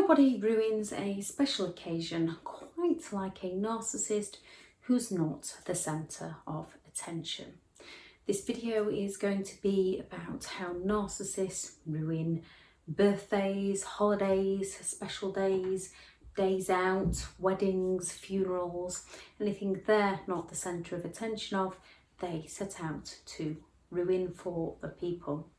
Nobody ruins a special occasion quite like a narcissist who's not the centre of attention. This video is going to be about how narcissists ruin birthdays, holidays, special days, days out, weddings, funerals, anything they're not the centre of attention of, they set out to ruin for the people.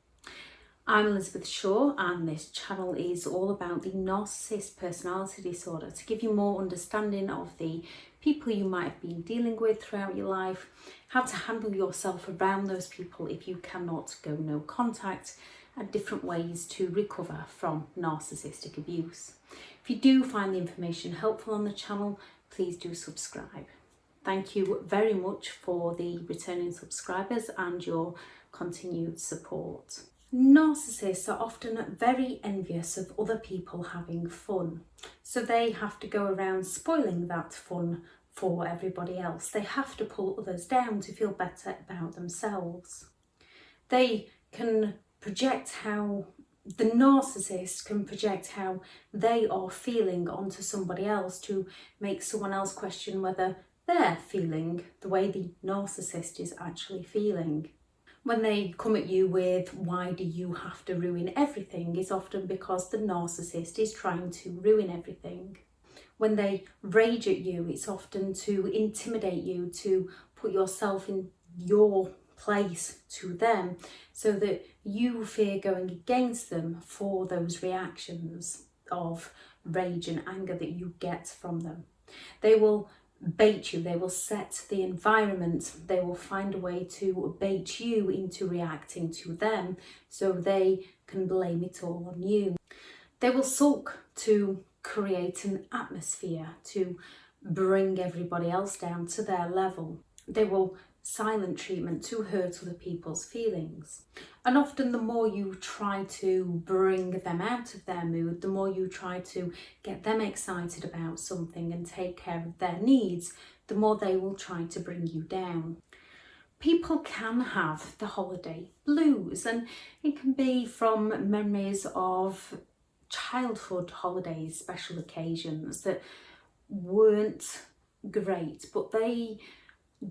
I'm Elizabeth Shaw and this channel is all about the narcissist personality disorder to give you more understanding of the people you might have been dealing with throughout your life, how to handle yourself around those people if you cannot go no contact, and different ways to recover from narcissistic abuse. If you do find the information helpful on the channel, please do subscribe. Thank you very much for the returning subscribers and your continued support. Narcissists are often very envious of other people having fun, so they have to go around spoiling that fun for everybody else. They have to pull others down to feel better about themselves. The narcissist can project how they are feeling onto somebody else to make someone else question whether they're feeling the way the narcissist is actually feeling. When they come at you with why do you have to ruin everything, it's often because the narcissist is trying to ruin everything. When they rage at you, it's often to intimidate you, to put yourself in your place to them so that you fear going against them for those reactions of rage and anger that you get from them. They will bait you, they will set the environment, they will find a way to bait you into reacting to them so they can blame it all on you. They will sulk to create an atmosphere to bring everybody else down to their level. They will silent treatment to hurt other people's feelings. And often the more you try to bring them out of their mood, the more you try to get them excited about something and take care of their needs, the more they will try to bring you down. People can have the holiday blues, and it can be from memories of childhood holidays, special occasions that weren't great, but they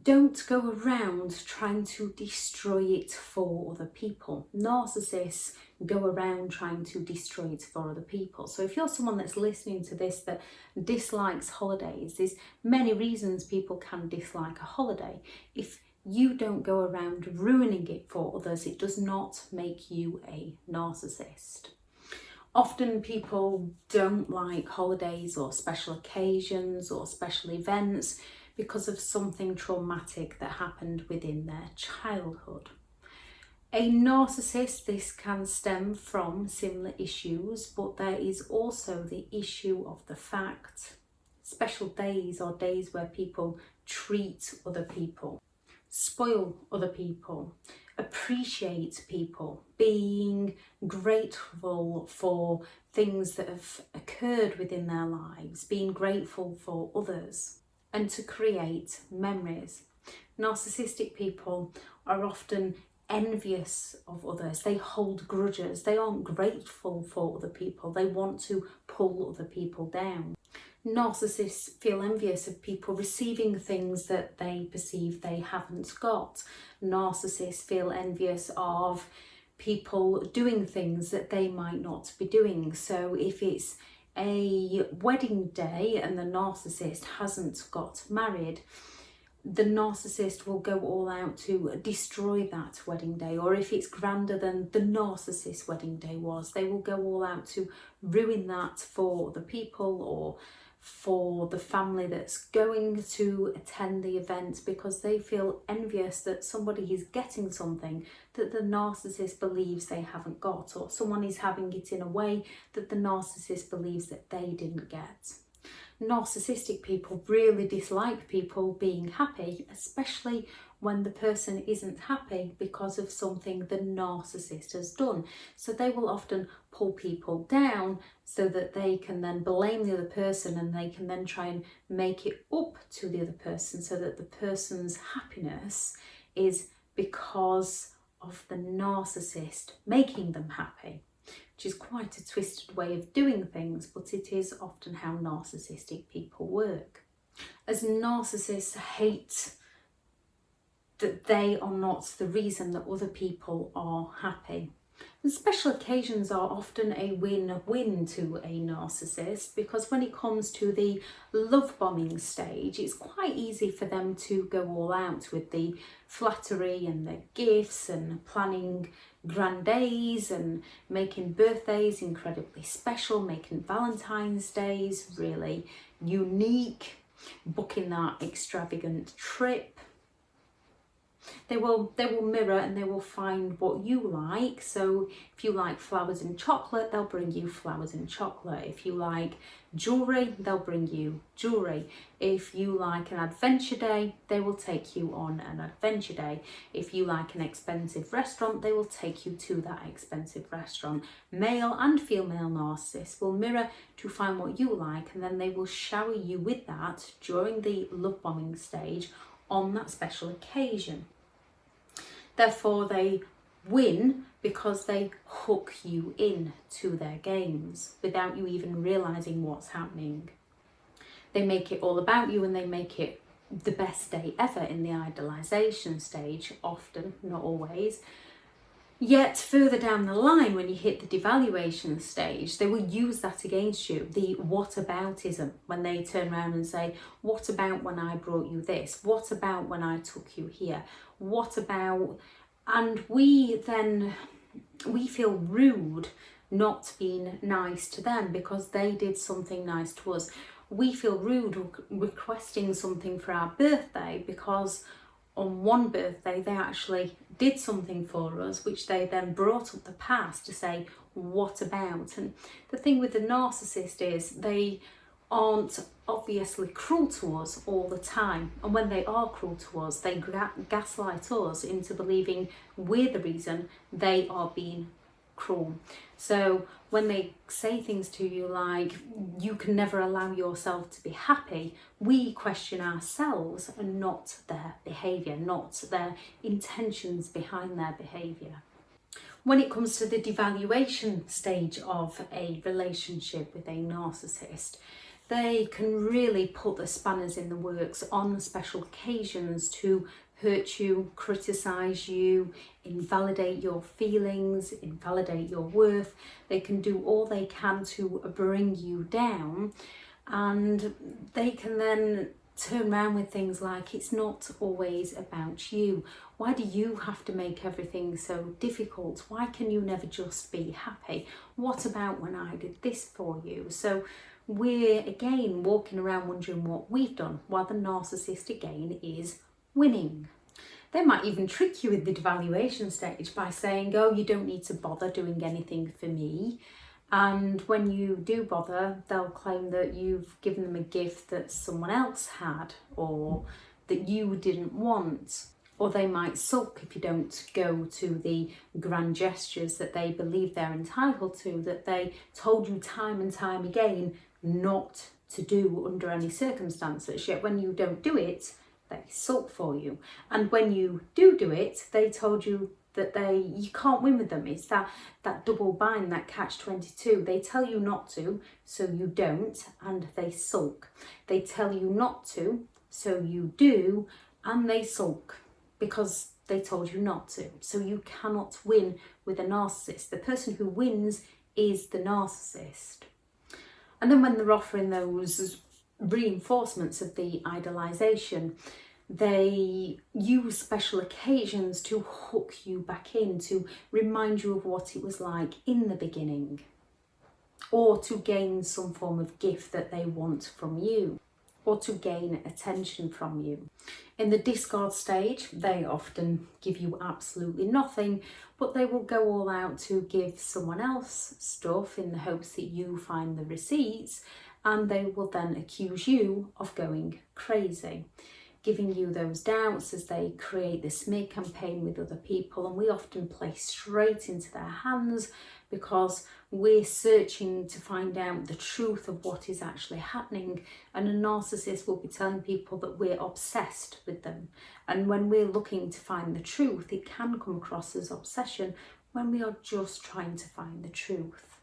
don't go around trying to destroy it for other people. Narcissists go around trying to destroy it for other people. So if you're someone that's listening to this that dislikes holidays, there's many reasons people can dislike a holiday. If you don't go around ruining it for others, it does not make you a narcissist. Often people don't like holidays or special occasions or special events because of something traumatic that happened within their childhood. A narcissist, this can stem from similar issues, but there is also the issue of the fact special days are days where people treat other people, spoil other people, appreciate people, being grateful for things that have occurred within their lives, being grateful for others, and to create memories. Narcissistic people are often envious of others. They hold grudges. They aren't grateful for other people. They want to pull other people down. Narcissists feel envious of people receiving things that they perceive they haven't got. Narcissists feel envious of people doing things that they might not be doing. So if it's a wedding day and the narcissist hasn't got married, the narcissist will go all out to destroy that wedding day. Or if it's grander than the narcissist wedding day was, they will go all out to ruin that for the people or for the family that's going to attend the event, because they feel envious that somebody is getting something that the narcissist believes they haven't got, or someone is having it in a way that the narcissist believes that they didn't get. Narcissistic people really dislike people being happy, especially when the person isn't happy because of something the narcissist has done. So they will often pull people down so that they can then blame the other person, and they can then try and make it up to the other person so that the person's happiness is because of the narcissist making them happy. which is quite a twisted way of doing things, but it is often how narcissistic people work. As narcissists hate that they are not the reason that other people are happy. And special occasions are often a win-win to a narcissist, because when it comes to the love bombing stage, it's quite easy for them to go all out with the flattery and the gifts and planning grand days and making birthdays incredibly special, making Valentine's Days really unique, booking that extravagant trip. They will mirror and they will find what you like. So if you like flowers and chocolate, they'll bring you flowers and chocolate. If you like jewellery, they'll bring you jewellery. If you like an adventure day, they will take you on an adventure day. If you like an expensive restaurant, they will take you to that expensive restaurant. Male and female narcissists will mirror to find what you like, and then they will shower you with that during the love bombing stage on that special occasion. Therefore, they win because they hook you in to their games without you even realising what's happening. They make it all about you, and they make it the best day ever in the idealisation stage, often, not always. Yet further down the line, when you hit the devaluation stage, they will use that against you, the whataboutism, when they turn around and say, what about when I brought you this? What about when I took you here? What about... And we feel rude not being nice to them because they did something nice to us. We feel rude requesting something for our birthday because on one birthday they actually did something for us, which they then brought up the past to say, what about? And the thing with the narcissist is they aren't obviously cruel to us all the time, and when they are cruel to us, they gaslight us into believing we're the reason they are being cruel. So when they say things to you like, you can never allow yourself to be happy, we question ourselves and not their behaviour, not their intentions behind their behaviour. When it comes to the devaluation stage of a relationship with a narcissist, they can really put the spanners in the works on special occasions to hurt you, criticise you, invalidate your feelings, invalidate your worth. They can do all they can to bring you down, and they can then turn around with things like, it's not always about you. Why do you have to make everything so difficult? Why can you never just be happy? What about when I did this for you? So we're again walking around wondering what we've done, while the narcissist again is winning. They might even trick you with the devaluation stage by saying, oh, you don't need to bother doing anything for me. And when you do bother, they'll claim that you've given them a gift that someone else had or that you didn't want. Or they might sulk if you don't go to the grand gestures that they believe they're entitled to, that they told you time and time again not to do under any circumstances. Yet when you don't do it, they sulk for you. And when you do it, they told you that you can't win with them. It's that double bind, that catch-22. They tell you not to, so you don't, and they sulk. They tell you not to, so you do, and they sulk because they told you not to. So you cannot win with a narcissist. The person who wins is the narcissist. And then when they're offering those reinforcements of the idealisation, they use special occasions to hook you back in, to remind you of what it was like in the beginning, or to gain some form of gift that they want from you, or to gain attention from you. In the discard stage, they often give you absolutely nothing, but they will go all out to give someone else stuff in the hopes that you find the receipts, and they will then accuse you of going crazy, giving you those doubts as they create the smear campaign with other people. And we often play straight into their hands because we're searching to find out the truth of what is actually happening, and a narcissist will be telling people that we're obsessed with them. And when we're looking to find the truth, it can come across as obsession when we are just trying to find the truth.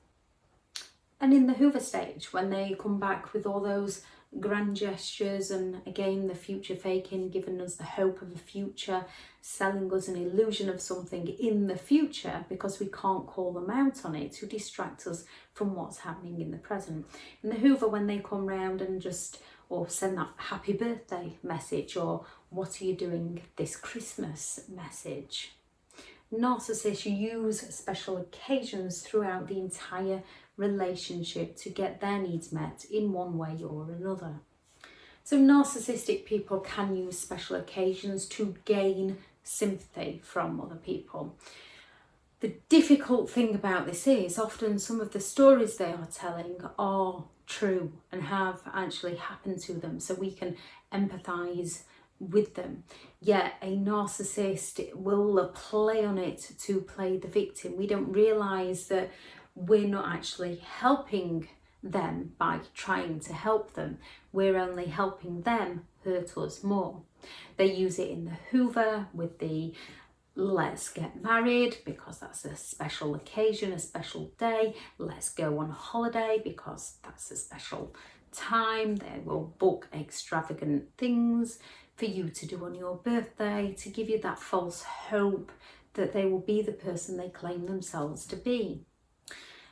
And in the hoover stage, when they come back with all those grand gestures and again the future faking, giving us the hope of a future, selling us an illusion of something in the future because we can't call them out on it, to distract us from what's happening in the present. In the hoover, when they come round and just, or send that happy birthday message, or what are you doing this Christmas message. Narcissists use special occasions throughout the entire relationship to get their needs met in one way or another. So narcissistic people can use special occasions to gain sympathy from other people. The difficult thing about this is often some of the stories they are telling are true and have actually happened to them, so we can empathise with them. Yet a narcissist will play on it to play the victim. We don't realise that we're not actually helping them by trying to help them. We're only helping them hurt us more. They use it in the hoover with the let's get married because that's a special occasion, a special day. Let's go on holiday because that's a special time. They will book extravagant things for you to do on your birthday to give you that false hope that they will be the person they claim themselves to be.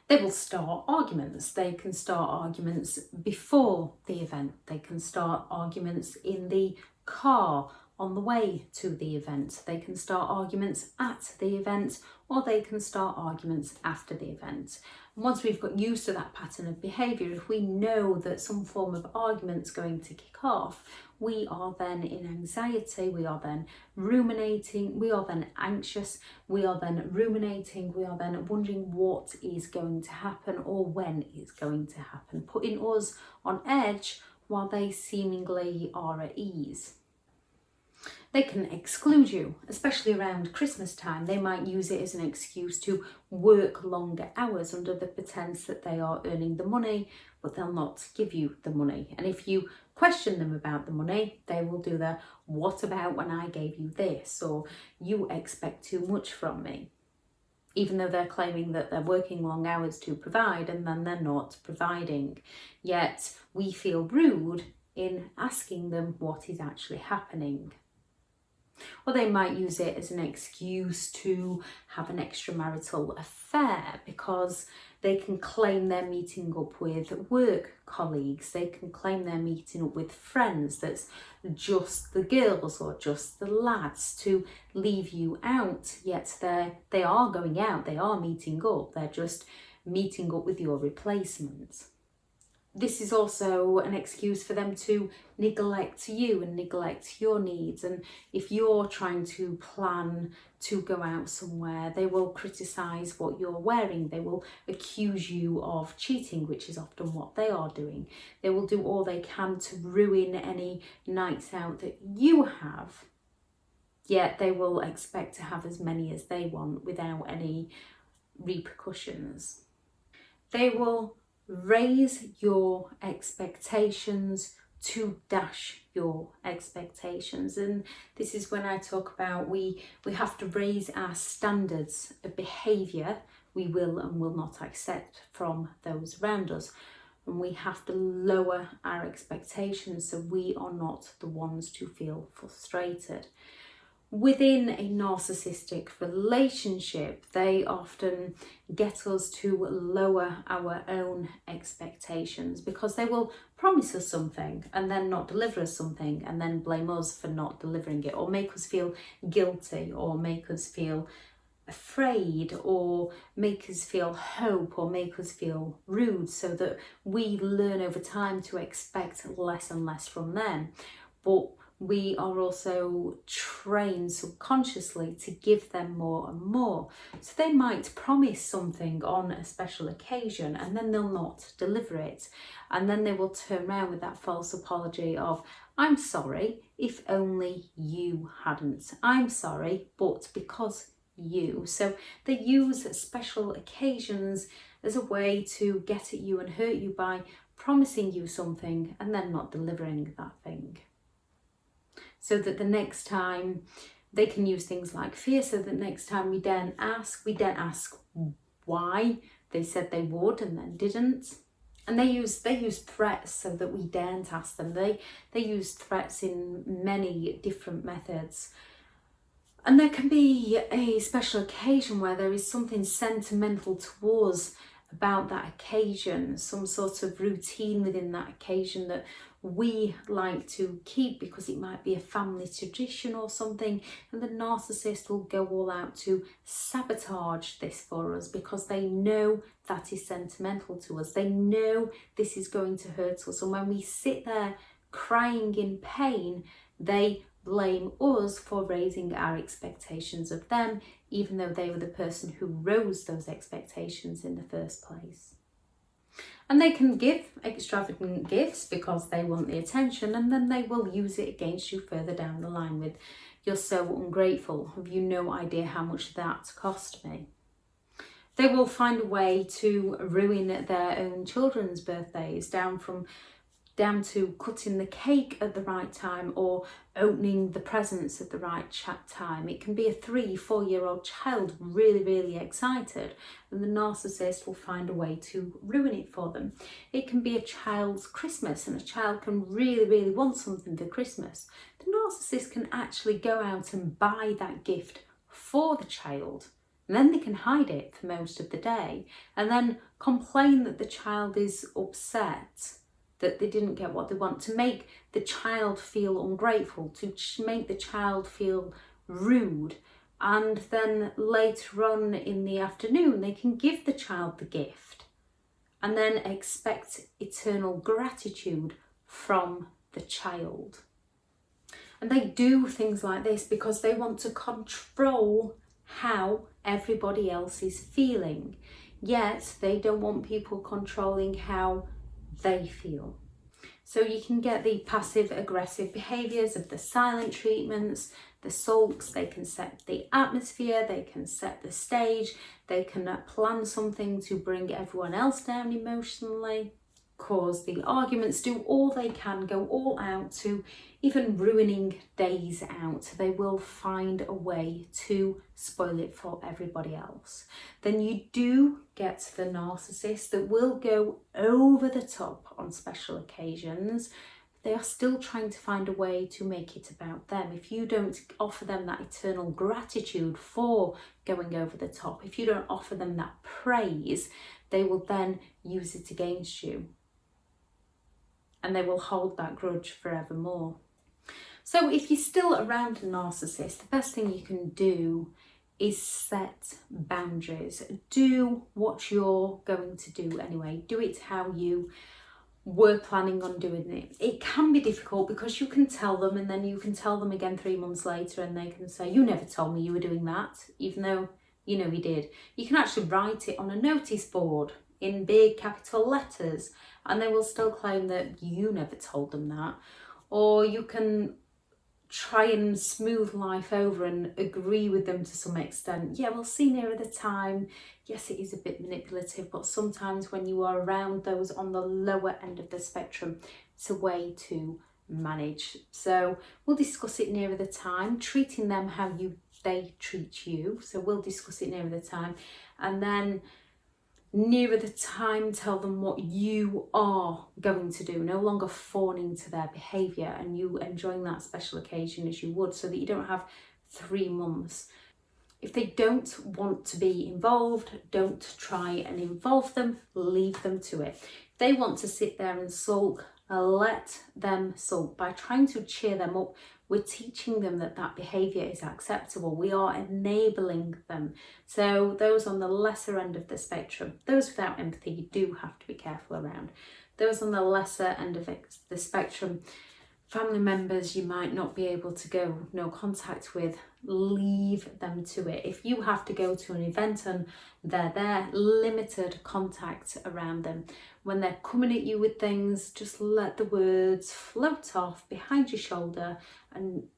They will start arguments. They can start arguments before the event. They can start arguments in the car on the way to the event. They can start arguments at the event, or they can start arguments after the event. And once we've got used to that pattern of behaviour, if we know that some form of argument's going to kick off, we are then in anxiety, we are then ruminating, we are then anxious, we are then ruminating, we are then wondering what is going to happen or when it's going to happen, putting us on edge while they seemingly are at ease. They can exclude you, especially around Christmas time. They might use it as an excuse to work longer hours under the pretense that they are earning the money, but they'll not give you the money. And if you question them about the money, they will do the "what about when I gave you this?" or "you expect too much from me," even though they're claiming that they're working long hours to provide and then they're not providing. Yet we feel rude in asking them what is actually happening. Or they might use it as an excuse to have an extramarital affair because they can claim they're meeting up with work colleagues. They can claim they're meeting up with friends that's just the girls or just the lads to leave you out. Yet they are going out, they are meeting up, they're just meeting up with your replacement. This is also an excuse for them to neglect you and neglect your needs. And if you're trying to plan to go out somewhere, they will criticise what you're wearing. They will accuse you of cheating, which is often what they are doing. They will do all they can to ruin any nights out that you have. Yet they will expect to have as many as they want without any repercussions. They will raise your expectations to dash your expectations. And this is when I talk about we have to raise our standards of behaviour we will and will not accept from those around us. And we have to lower our expectations so we are not the ones to feel frustrated. Within a narcissistic relationship, they often get us to lower our own expectations because they will promise us something and then not deliver us something and then blame us for not delivering it, or make us feel guilty, or make us feel afraid, or make us feel hope, or make us feel rude, so that we learn over time to expect less and less from them. But we are also trained subconsciously to give them more and more. So they might promise something on a special occasion and then they'll not deliver it. And then they will turn around with that false apology of, "I'm sorry, if only you hadn't. I'm sorry, but because you." So they use special occasions as a way to get at you and hurt you by promising you something and then not delivering that thing. So that the next time They can use things like fear, so that next time we daren't ask why they said they would and then didn't. And they use threats so that we daren't ask them. They use threats in many different methods. And there can be a special occasion where there is something sentimental to us about that occasion, some sort of routine within that occasion that we like to keep because it might be a family tradition or something, and the narcissist will go all out to sabotage this for us because they know that is sentimental to us. They know this is going to hurt us, and when we sit there crying in pain, they blame us for raising our expectations of them, even though they were the person who rose those expectations in the first place. And they can give extravagant gifts because they want the attention, and then they will use it against you further down the line with, "You're so ungrateful. Have you no idea how much that cost me?" They will find a way to ruin their own children's birthdays, down to cutting the cake at the right time or opening the presents at the right time. It can be a 3-4-year-old child really excited, and the narcissist will find a way to ruin it for them. It can be a child's Christmas, and a child can really want something for Christmas. The narcissist can actually go out and buy that gift for the child, and then they can hide it for most of the day and then complain that the child is upset that they didn't get what they want, to make the child feel ungrateful, to make the child feel rude. And then later on in the afternoon, they can give the child the gift and then expect eternal gratitude from the child. And they do things like this because they want to control how everybody else is feeling, yet they don't want people controlling how they feel. So you can get the passive aggressive behaviours of the silent treatments, the sulks. They can set the atmosphere, they can set the stage, they can plan something to bring everyone else down emotionally, cause the arguments, do all they can, go all out, to even ruining days out. They will find a way to spoil it for everybody else. Then you do get the narcissist that will go over the top on special occasions. They are still trying to find a way to make it about them. If you don't offer them that eternal gratitude for going over the top, if you don't offer them that praise, they will then use it against you. And they will hold that grudge forevermore. So if you're still around a narcissist, the best thing you can do is set boundaries. Do what you're going to do anyway. Do it how you were planning on doing it. It can be difficult because you can tell them, and then you can tell them again 3 months later, and they can say, "You never told me you were doing that," even though you know you did. You can actually write it on a notice board in big capital letters, and they will still claim that you never told them that. Or you can try and smooth life over and agree with them to some extent. "Yeah, we'll see nearer the time." Yes, it is a bit manipulative, but sometimes when you are around those on the lower end of the spectrum, it's a way to manage. So we'll discuss it nearer the time, treating them how they treat you. So we'll discuss it nearer the time, and then nearer the time, tell them what you are going to do, no longer fawning to their behaviour, and you enjoying that special occasion as you would, so that you don't have 3 months. If they don't want to be involved, don't try and involve them, leave them to it. If they want to sit there and sulk, let them sulk. By trying to cheer them up, we're teaching them that that behaviour is acceptable. We are enabling them. So those on the lesser end of the spectrum, those without empathy, you do have to be careful around. Those on the lesser end of the spectrum, family members you might not be able to go no contact with, leave them to it. If you have to go to an event and they're there, limited contact around them. When they're coming at you with things, just let the words float off behind your shoulder, and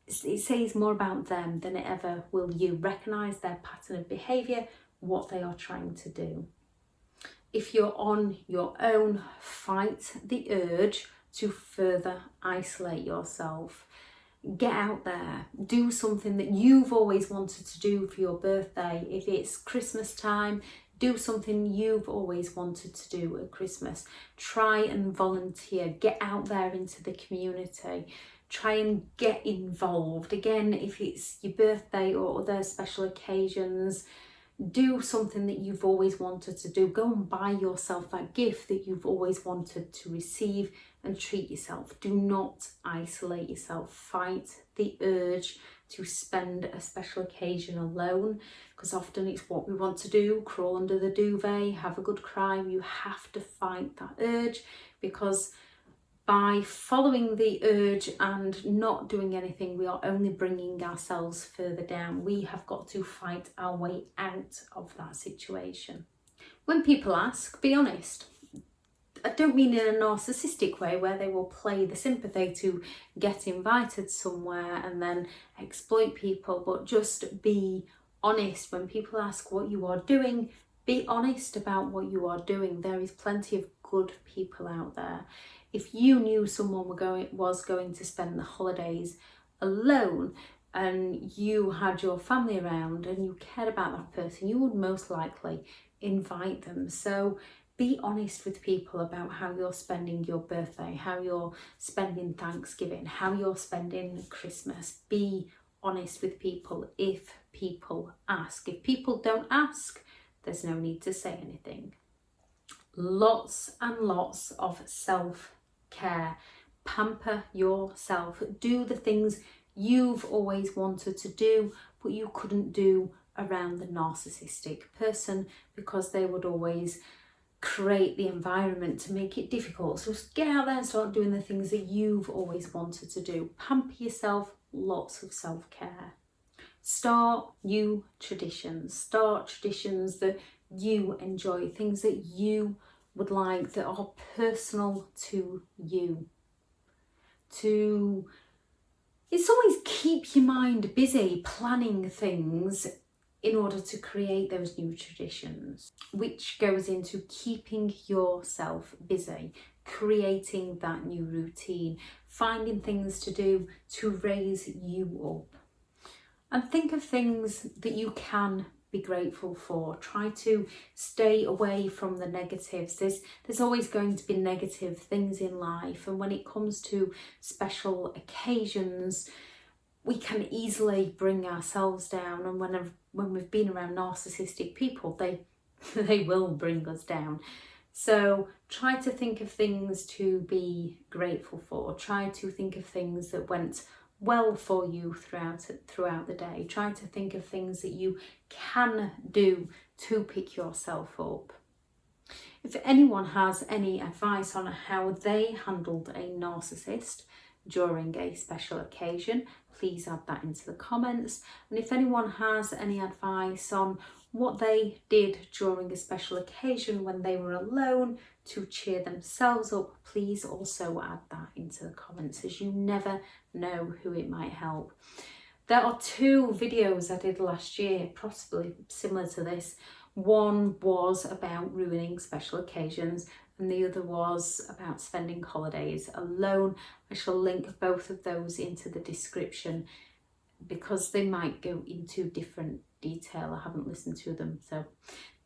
it says more about them than it ever will you. Recognise their pattern of behaviour, what they are trying to do. If you're on your own, fight the urge to further isolate yourself. Get out there, do something that you've always wanted to do for your birthday. If it's Christmas time, do something you've always wanted to do at Christmas. Try and volunteer, get out there into the community. Try and get involved. Again, if it's your birthday or other special occasions, do something that you've always wanted to do. Go and buy yourself that gift that you've always wanted to receive and treat yourself. Do not isolate yourself. Fight the urge to spend a special occasion alone, because often it's what we want to do. Crawl under the duvet, have a good cry. You have to fight that urge, because by following the urge and not doing anything, we are only bringing ourselves further down. We have got to fight our way out of that situation. When people ask, be honest. I don't mean in a narcissistic way where they will play the sympathy to get invited somewhere and then exploit people, but just be honest. When people ask what you are doing, be honest about what you are doing. There is plenty of good people out there. If you knew someone was going to spend the holidays alone and you had your family around and you cared about that person, you would most likely invite them. So be honest with people about how you're spending your birthday, how you're spending Thanksgiving, how you're spending Christmas. Be honest with people if people ask. If people don't ask, there's no need to say anything. Lots and lots of self-care. Pamper yourself. Do the things you've always wanted to do, but you couldn't do around the narcissistic person because they would always create the environment to make it difficult. So get out there and start doing the things that you've always wanted to do. Pamper yourself. Lots of self-care. Start new traditions. Start traditions that you enjoy, things that you would like, that are personal to you. It's always keep your mind busy planning things in order to create those new traditions, which goes into keeping yourself busy, creating that new routine, finding things to do to raise you up. And think of things that you can be grateful for. Try to stay away from the negatives. There's always going to be negative things in life, and when it comes to special occasions, we can easily bring ourselves down, and when we've been around narcissistic people, they will bring us down. So try to think of things to be grateful for. Try to think of things that went well for you throughout the day. Try to think of things that you can do to pick yourself up. If anyone has any advice on how they handled a narcissist during a special occasion, please add that into the comments. And if anyone has any advice on what they did during a special occasion when they were alone to cheer themselves up, please also add that into the comments, as you never know who it might help. There are 2 videos I did last year, possibly similar to this. One was about ruining special occasions and the other was about spending holidays alone. I shall link both of those into the description because they might go into different detail. I haven't listened to them, so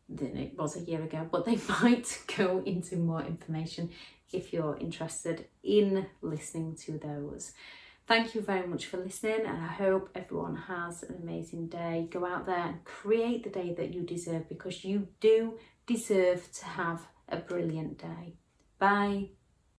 then it was a year ago, but they might go into more information if you're interested in listening to those. Thank you very much for listening, and I hope everyone has an amazing day. Go out there and create the day that you deserve, because you do deserve to have a brilliant day. Bye.